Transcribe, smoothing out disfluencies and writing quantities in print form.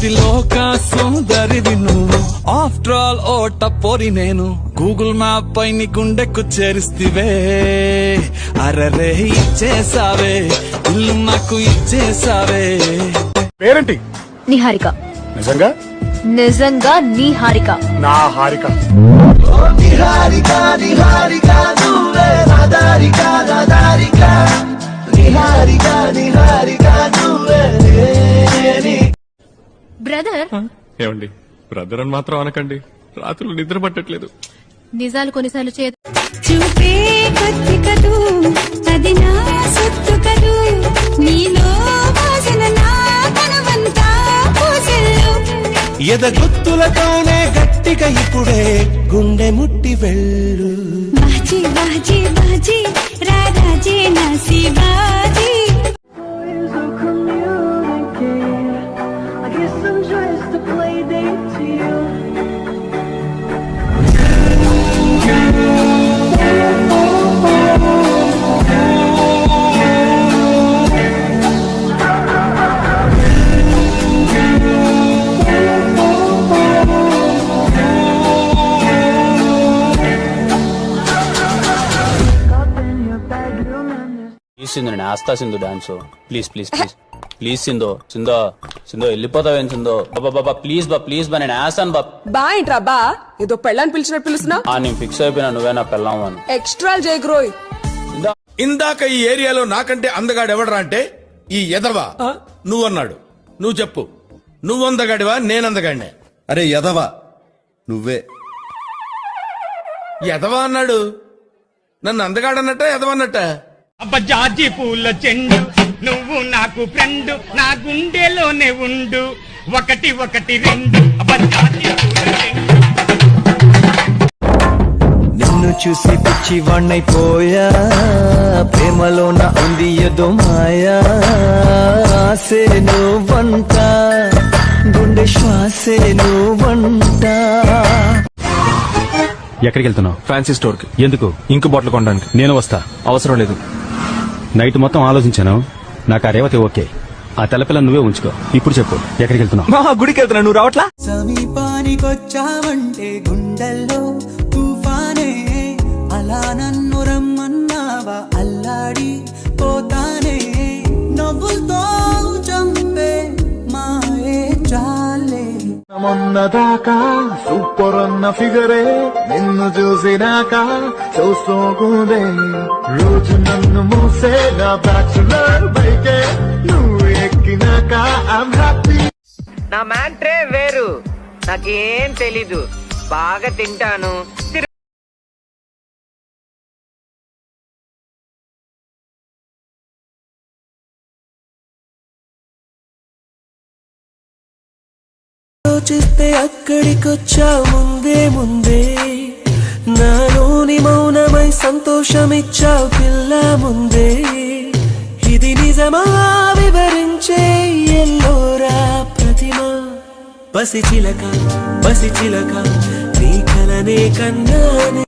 కోటిలోక సుందరివి నువ్వు, after all ఓ టపోరి నేను. Google map పై నీ గుండెకు చేరిస్తివే, అరరే ఇచ్చేసావే, ఇల్లు నాకు ఇచ్చేసావే. పేరేంటి? నిహారిక. నిజంగా? నిజంగా నీ హారిక. నా హారిక. నిహారిక నిహారిక నువ్వే నాదారిక నాదారిక, నిహారిక నిహారిక నువ్వే. బ్రదర్. ఏమండి బ్రదర్ అని మాత్రం అనకండి, రాత్రులు నిద్ర పట్టట్లేదు. నిజాలు కొన్నిసార్లు చూపే కొద్ది కదూ, అది నా సొత్తు కదూ, నీలో వాసన నా కనవంతా పూసెల్లు. ఎదగుత్తులతోనే గట్టిగా ఇప్పుడే గుండె ముట్టి వెళ్ళు. బాజీ బాజీ బాజీ రాజే నా శివాజీ. సింధు ఆస్తా Sindhu dance please please please please Sindhu Sindhu Sindhu వెళ్ళిపోతావేం సింధు బాబా ప్లీజ్ ప్లీజ్ నేను ఆస్తాను బా ఏంట్రా బా, ఏదో పెళ్ళని పిలిచినట్టు పిలుస్తున్నా. నేను ఫిక్స్ అయిపోయినా, నువ్వే నా పెళ్ళాము అని. ఎక్స్ట్రా జయగ్రోయ్. ఇందాక ఈ ఏరియాలో నాకంటే అందగాడు ఎవడరా అంటే ఈ ఎదవా నువ్వన్నాడు. నువ్వు చెప్పు, నువ్వు అందగాడివా నేనందగాడినే? అరే ఎదవా నువ్వే. ఎదవా అన్నాడు, నన్ను అందగాడన్నట్ట ఎదవన్నట్ట? జాజి పూల చెండు నువ్వు నాకు ఫ్రెండ్, నా గుండెలోనే ఉండు, ఒకటి ఒకటి రెండు. జాజి పూల చెండు. నిన్ను చూసి పిచ్చి వాణ్ణైపోయా, ప్రేమలోన ఉంది ఏదో మాయా. ఆసే నువ్వంట, గుండె శ్వాసే నువ్వంట. ఎక్కడికి వెళ్తున్నావు? ఫ్యాన్సీ స్టోర్ కి. ఎందుకు? ఇంకు బాటిల్ కొనడానికి. నేను వస్తా. అవసరం లేదు. నైట్ మొత్తం ఆలోచించాను, నాకు ఆ రేవతి ఓకే. ఆ తెల్లపిల్ల నువ్వే ఉంచుకో. ఇప్పుడు చెప్పు, ఎక్కడికి వెళ్తున్నావు? గుడికి వెళ్తున్నా, నువ్వు రావట్లా? సమీపానికొచ్చావంటే గుండెల్లో తుఫానే, అలా నన్ను రమ్మన్నావా అల్లాడి పోతానే. నవ్వులతో చంపే మాయే చాలే. మొన్నదాకా సూపర్ అన్న ఫిగరే, నిన్ను చూసినాక చూసుకోదే. రోజు నన్ను మూసే నా బ్యాచులర్ బైకే, నువ్వు ఎక్కినాక ఐమ్ హ్యాపీ. నా మ్యాట్రే వేరు, నాకేం తెలీదు, బాగా తింటాను. ఆలోచిస్తే అక్కడికొచ్చావు ముందే ముందే, నాలోని మౌనమై సంతోషమిచ్చావు పిల్ల ముందే. ఇది నిజమా వివరించే ఎల్లోరా ప్రతిమ. పసి చిలక నీ కలనే కన్నానే.